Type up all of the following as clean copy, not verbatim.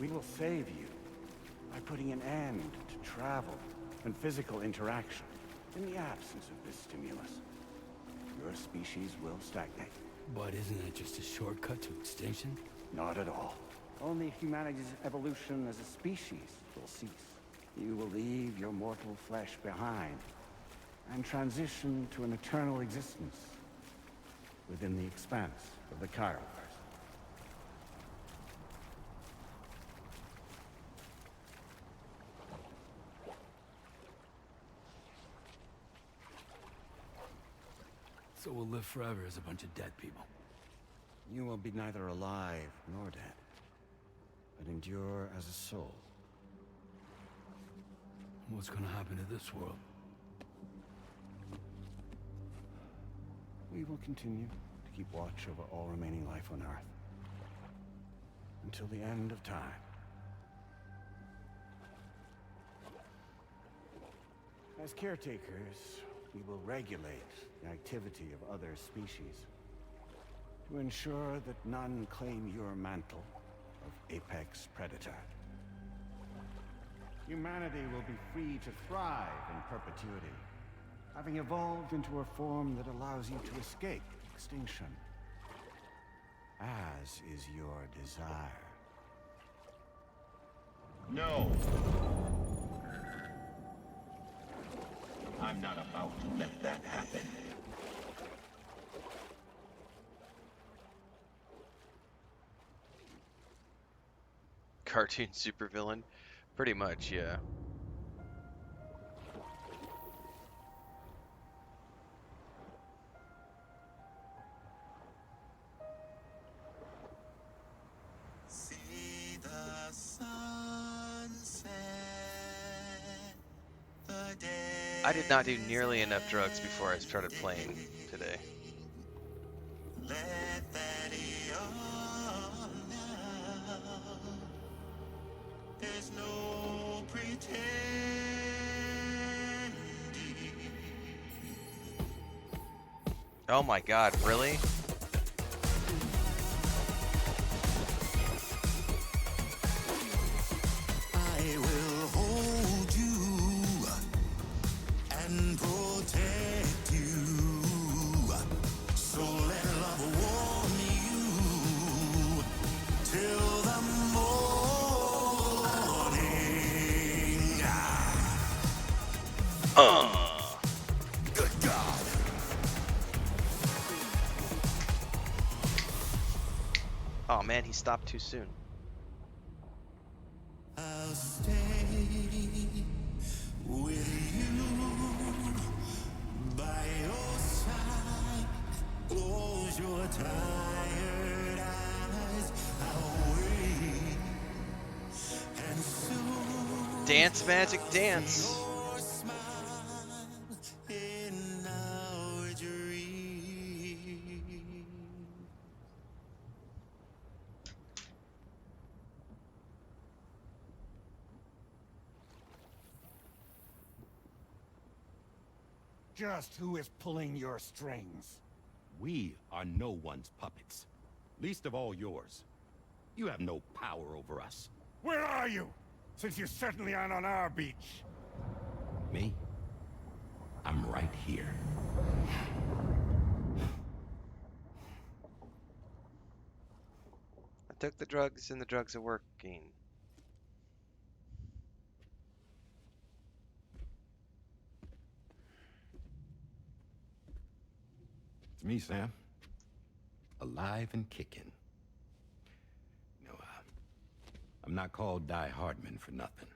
We will save you by putting an end to travel and physical interaction. In the absence of this stimulus, your species will stagnate. But isn't that just a shortcut to extinction? Not at all. Only humanity's evolution as a species will cease. You will leave your mortal flesh behind and transition to an eternal existence within the expanse of the Chiroverse. So we'll live forever as a bunch of dead people. You will be neither alive nor dead, but endure as a soul. What's gonna happen to this world? We will continue to keep watch over all remaining life on Earth until the end of time. As caretakers, we will regulate the activity of other species to ensure that none claim your mantle of apex predator. Humanity will be free to thrive in perpetuity, having evolved into a form that allows you to escape extinction, as is your desire. No. I'm not about to let that happen. Cartoon supervillain? Pretty much, yeah. See the sunset, the day. I did not do nearly enough drugs before I started playing today. Let that young now. There's no pretending. Oh my god, really? I will hold you and protect you. So let love warm you till the morning. Good God. Oh man, he stopped too soon. I'll stay with you by your side. Close your tired eyes. I'll wait, and soon Dance, magic, dance. your smile in our dream. Just who is pulling your strings? We are no one's puppets. Least of all yours. You have no power over us. Where are you? Since you certainly aren't on our beach. Me? I'm right here. I took the drugs and the drugs are working. It's me, Sam. Alive and kicking. You know, I'm not called Die Hardman for nothing.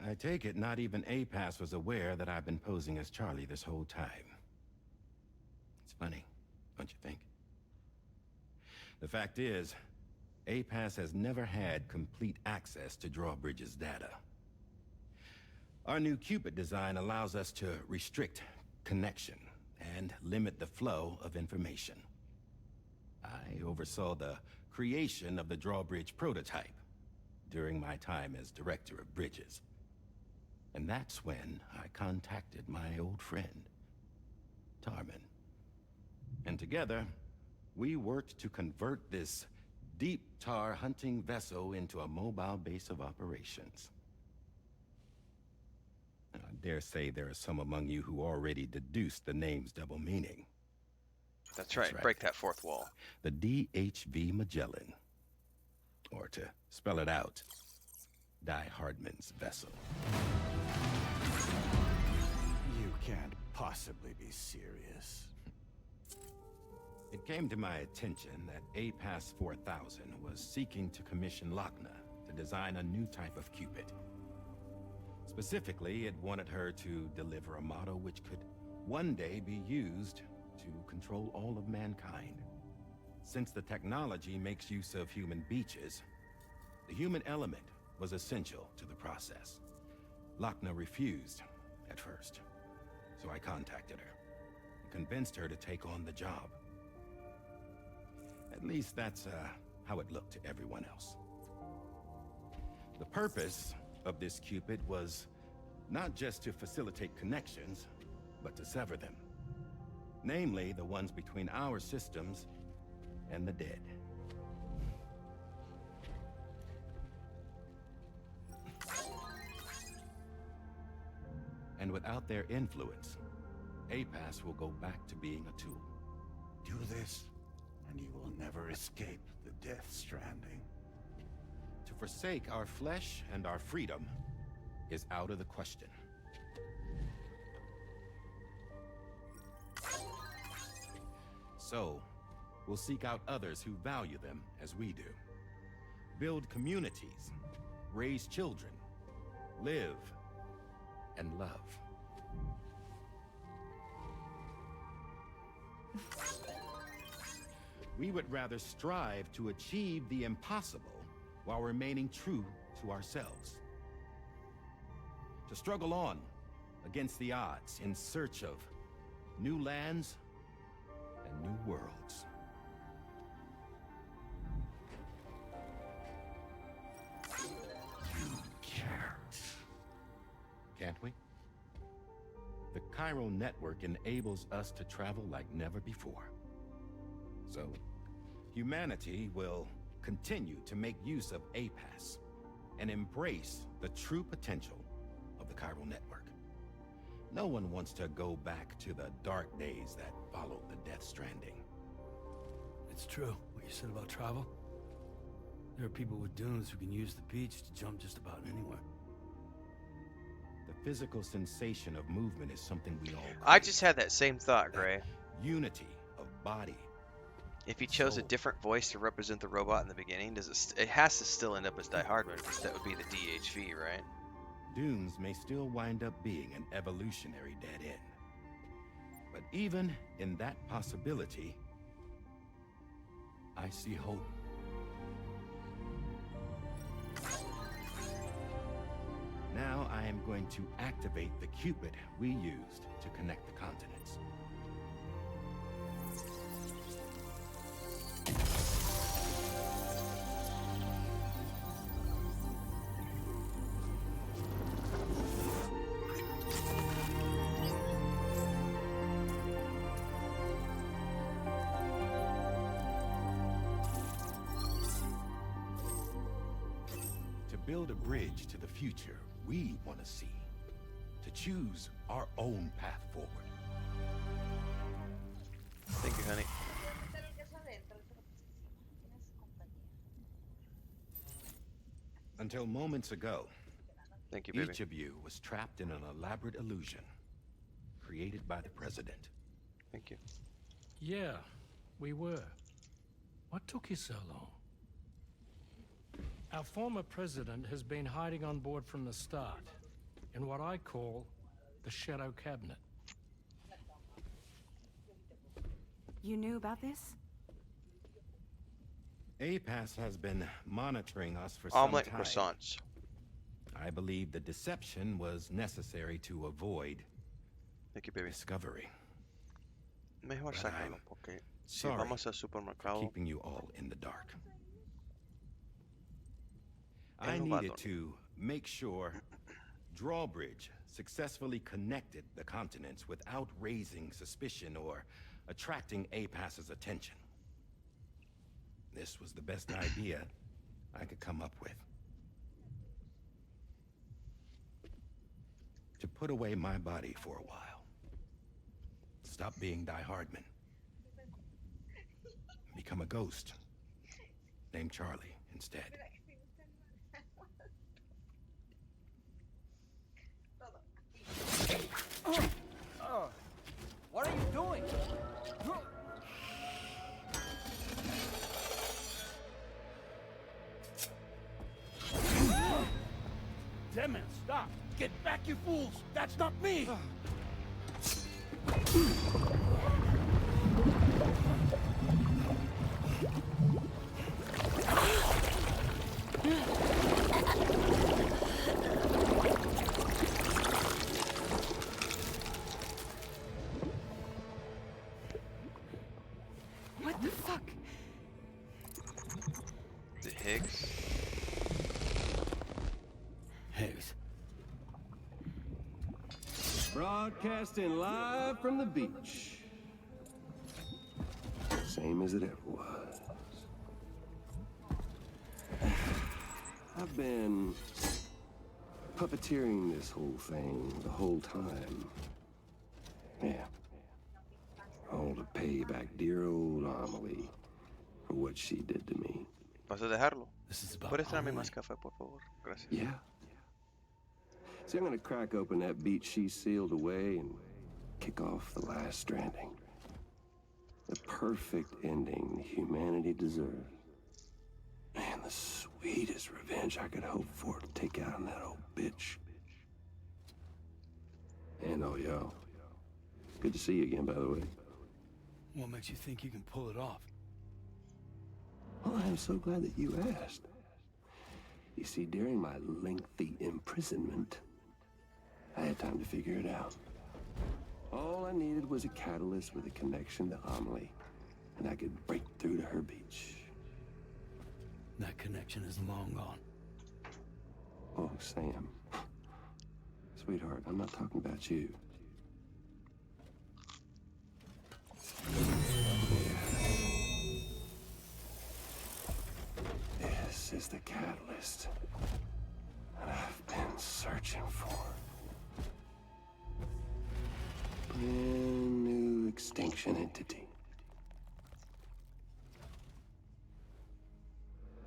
I take it not even APAS was aware that I've been posing as Charlie this whole time. It's funny, don't you think? The fact is, APAS has never had complete access to Drawbridge's data. Our new Cupid design allows us to restrict connection and limit the flow of information. I oversaw the creation of the drawbridge prototype during my time as director of bridges. And that's when I contacted my old friend, Tarman. And together, we worked to convert this deep tar hunting vessel into a mobile base of operations. I dare say there are some among you who already deduced the name's double meaning. That's right. Break that fourth wall. The DHV Magellan. Or to spell it out, Die Hardman's vessel. You can't possibly be serious. It came to my attention that APAS 4000 was seeking to commission Lochna to design a new type of Cupid. Specifically, it wanted her to deliver a model which could one day be used to control all of mankind. Since the technology makes use of human beaches, the human element was essential to the process. Lochna refused at first, so I contacted her and convinced her to take on the job. At least that's how it looked to everyone else. The purpose of this Cupid was not just to facilitate connections, but to sever them. Namely, the ones between our systems and the dead. And without their influence, APAS will go back to being a tool. Do this, and you will never escape the death stranding. To forsake our flesh and our freedom is out of the question. So, we'll seek out others who value them as we do. Build communities, raise children, live, and love. We would rather strive to achieve the impossible while remaining true to ourselves. To struggle on against the odds in search of new lands and new worlds. You can't. Can't we? The chiral network enables us to travel like never before. So, humanity will continue to make use of APAS and embrace the true potential of the chiral network. No one wants to go back to the dark days that followed the Death Stranding. It's true, what you said about travel. There are people with dunes who can use the beach to jump just about anywhere. The physical sensation of movement is something we all I crave. just had that same thought, Gray. Unity of body. If you chose a Soul. different voice to represent the robot in the beginning, does it? It has to still end up as Die Hardman, because that would be the DHV, right? Dunes may still wind up being an evolutionary dead end. But even in that possibility, I see hope. Now I am going to activate the Cupid we used to connect the continents. To build a bridge to the future we want to see. To choose our own path forward. Thank you, honey. Until moments ago, Thank you, baby. each of you was trapped in an elaborate illusion created by the president. Thank you. Yeah, we were. What took you so long? Our former president has been hiding on board from the start, in what I call the Shadow Cabinet. You knew about this? APAS has been monitoring us for Omelet some and time. croissants. I believe the deception was necessary to avoid Thank you, baby. discovery. Mejor But sácalo, I'm porque Si Sorry vamos al for supermercado. keeping you all in the dark. El I needed Novador. to make sure Drawbridge successfully connected the continents without raising suspicion or attracting APAS's attention. This was the best idea I could come up with. To put away my body for a while. Stop being Die Hardman. Become a ghost. Named Charlie instead. What are you doing? Damn it, stop! Get back, you fools! That's not me! What the fuck? The Higgs. Higgs. Broadcasting live from the beach. Same as it ever was. I've been puppeteering this whole thing the whole time. Yeah. All to pay back dear old Amelie for what she did to me. ¿Vas a dejarlo? This is about ¿Puedes traerme Amelie. más café, por favor? Gracias. Yeah. See, I'm gonna crack open that beach she sealed away and kick off the last stranding. The perfect ending humanity deserves. Man, the sweetest revenge I could hope for to take out on that old bitch. And oh, yo. Good to see you again, by the way. What makes you think you can pull it off? Well, I'm so glad that you asked. You see, during my lengthy imprisonment, I had time to figure it out. All I needed was a catalyst with a connection to Amelie, and I could break through to her beach. That connection is long gone. Oh, Sam. Sweetheart, I'm not talking about you. This is the catalyst that I've been searching for. Brand new extinction entity.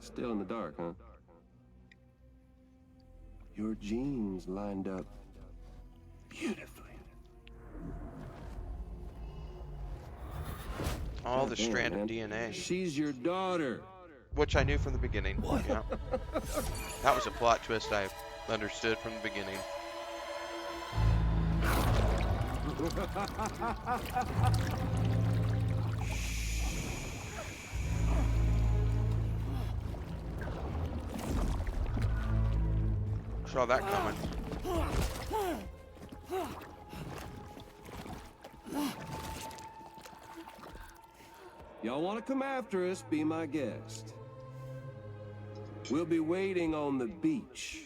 Still in the dark, huh? Your genes lined up beautifully. All the Goddamn, strand of man. DNA. She's your daughter. Which I knew from the beginning. Yeah. That was a plot twist I understood from the beginning. Saw that coming. Y'all want to come after us, be my guest. We'll be waiting on the beach.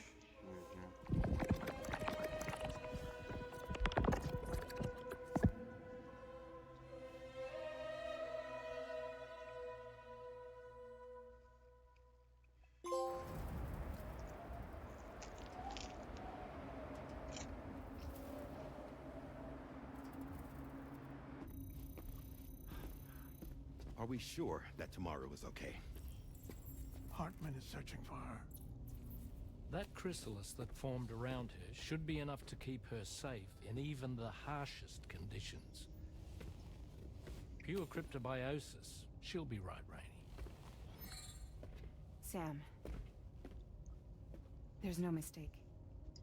Are we sure that tomorrow is okay? Hartman is searching for her. That chrysalis that formed around her should be enough to keep her safe in even the harshest conditions. Pure cryptobiosis. She'll be right, Rainey. Sam. There's no mistake.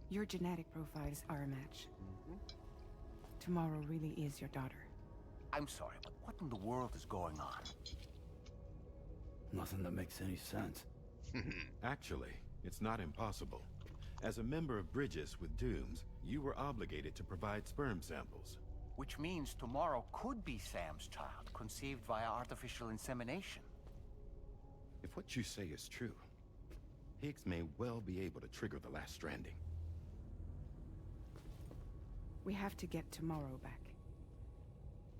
Your genetic profiles are a match. Tomorrow really is your daughter. I'm sorry, but what in the world is going on? Nothing that makes any sense. Actually, it's not impossible. As a member of Bridges with Dooms, you were obligated to provide sperm samples. Which means tomorrow could be Sam's child. conceived via artificial insemination. If what you say is true, Higgs may well be able to trigger the last stranding. We have to get tomorrow back.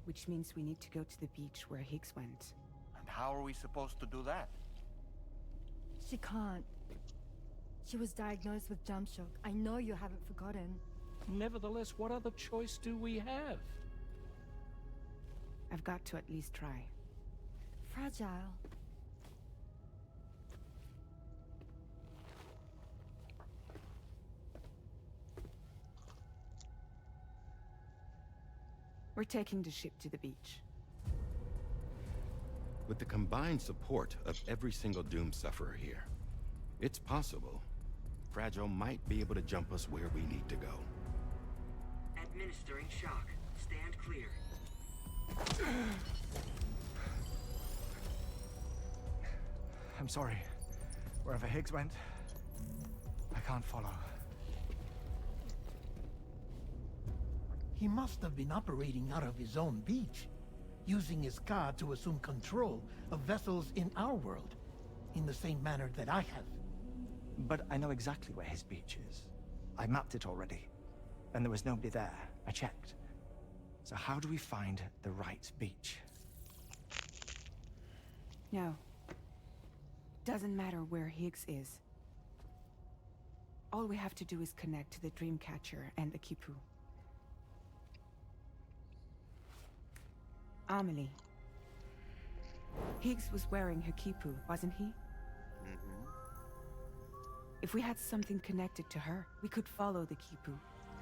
Which means we need to go to the beach where Higgs went. And how are we supposed to do that? She can't. She was diagnosed with jump shock. I know you haven't forgotten. Nevertheless, what other choice do we have? I've got to at least try. Fragile. We're taking the ship to the beach. With the combined support of every single Doom sufferer here, it's possible Fragile might be able to jump us where we need to go. Administering shock. Stand clear. I'm sorry. Wherever Higgs went, I can't follow. He must have been operating out of his own beach, using his car to assume control of vessels in our world, in the same manner that I have. But I know exactly where his beach is. I mapped it already, and there was nobody there. I checked. So how do we find the right beach? No. Doesn't matter where Higgs is. All we have to do is connect to the Dreamcatcher and the Kipu. Amelie. Higgs was wearing her Kipu, wasn't he? Mm-hmm. If we had something connected to her, we could follow the Kipu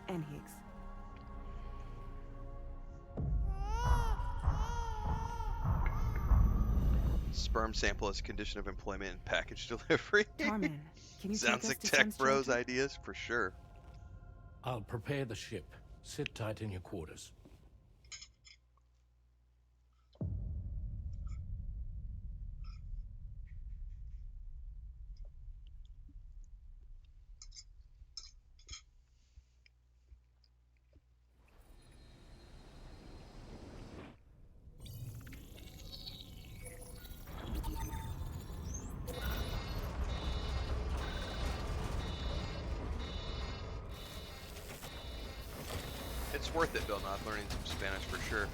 and Higgs. Sperm sample as condition of employment and package delivery. Tarman, can you Sounds take like us to Tech some Bros shelter? ideas for sure. I'll prepare the ship. Sit tight in your quarters. It's worth it, Bill, not learning some Spanish for sure.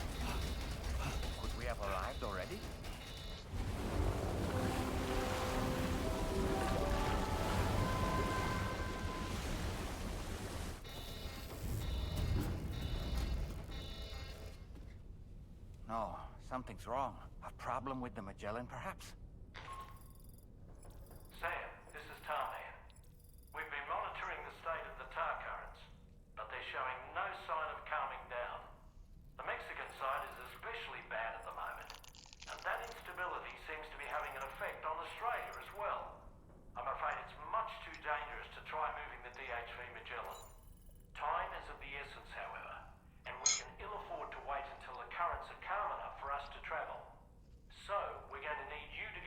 Could we have arrived already? No, something's wrong. A problem with the Magellan, perhaps? Sam, this is Tarman. We've been monitoring the state of the tar currents, but they're showing no sign of calming down. The Mexican side is especially bad at the moment, and that instability seems to be having an effect on Australia as well. I'm afraid it's much too dangerous to try moving the DHV Magellan. Time is of the essence, however, and we can ill afford to wait until the currents are calm enough for us to travel. So, we're going to need you to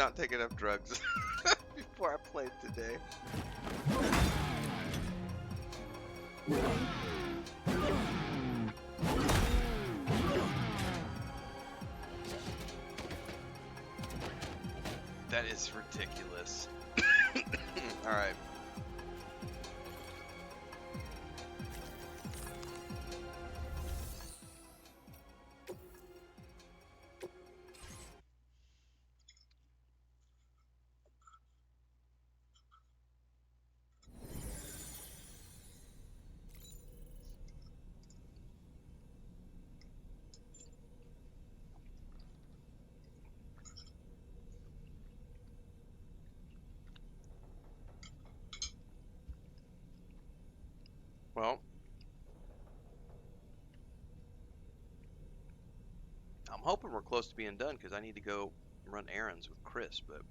not take enough drugs before I played today. That is ridiculous. All right. Well, I'm hoping we're close to being done because I need to go run errands with Chris, but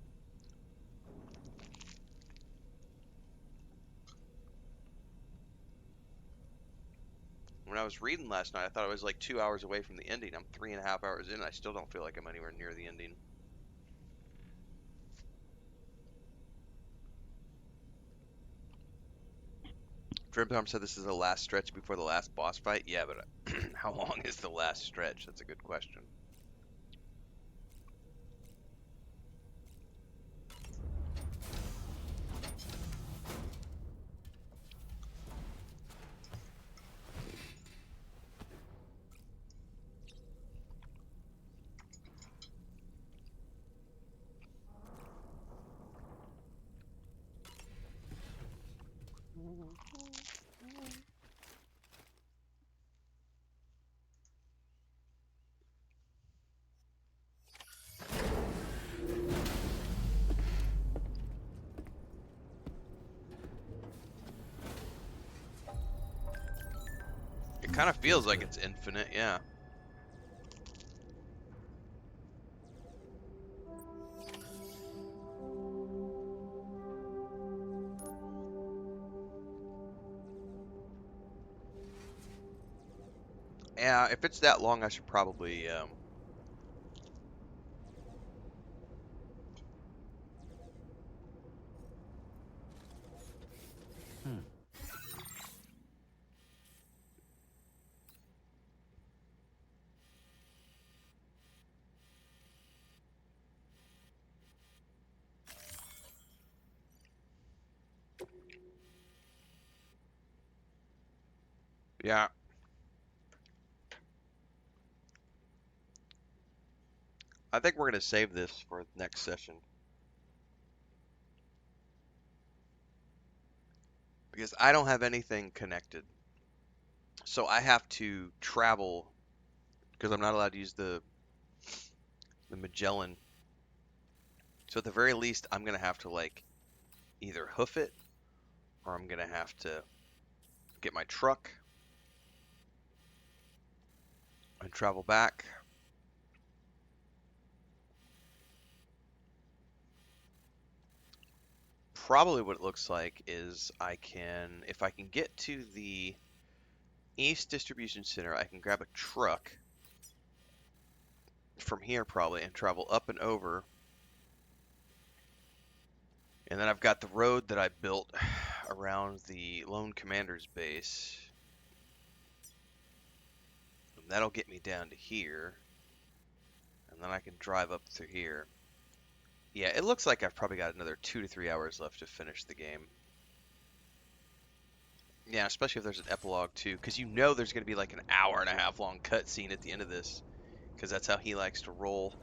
when I was reading last night, I thought I was like 2 hours away from the ending. I'm 3.5 hours in. I still don't feel like I'm anywhere near the ending. Dreamtime said this is the last stretch before the last boss fight. Yeah, but how long is the last stretch? That's a good question. It kind of feels like it's infinite, yeah. Yeah, if it's that long, I should probably yeah. I think we're going to save this for next session. Because I don't have anything connected. So I have to travel, because I'm not allowed to use the Magellan. So at the very least, I'm going to have to, like, either hoof it, or I'm going to have to get my truck and travel back. Probably what it looks like is I can, if I can get to the East Distribution Center, I can grab a truck from here probably and travel up and over. And then I've got the road that I built around the Lone Commander's base. And that'll get me down to here. And then I can drive up through here. Yeah, it looks like I've probably got another 2 to 3 hours left to finish the game. Yeah, especially if there's an epilogue too, because you know there's going to be like an hour-and-a-half long cutscene at the end of this, because that's how he likes to roll.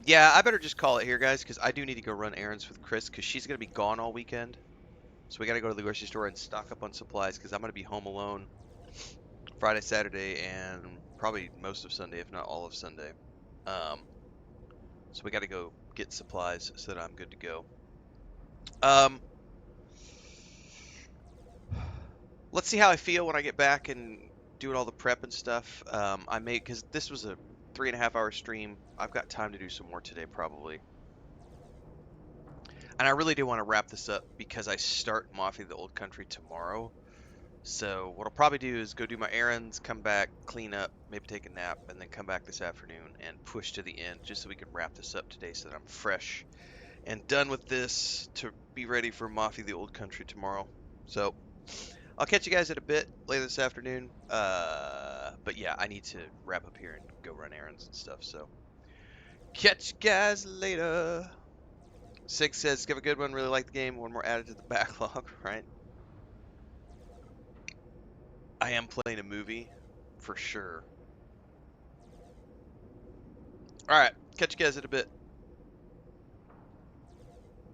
Yeah, I better just call it here, guys, because I do need to go run errands with Chris, because she's going to be gone all weekend. So we got to go to the grocery store and stock up on supplies, because I'm going to be home alone Friday, Saturday, and probably most of Sunday, if not all of Sunday. So we got to go get supplies so that I'm good to go. Let's see how I feel when I get back and doing all the prep and stuff. I may, because this was a 3.5 hour stream. I've got time to do some more today, probably. And I really do want to wrap this up because I start Mafia the Old Country tomorrow. So what I'll probably do is go do my errands, come back, clean up, maybe take a nap, and then come back this afternoon and push to the end just so we can wrap this up today so that I'm fresh and done with this to be ready for Mafia the Old Country tomorrow. So I'll catch you guys at a bit later this afternoon. But yeah, I need to wrap up here and go run errands and stuff. So catch you guys later. Six says, "Have a good one. Really like the game. One more added to the backlog." Right? I am playing a movie for sure. All right, catch you guys in a bit.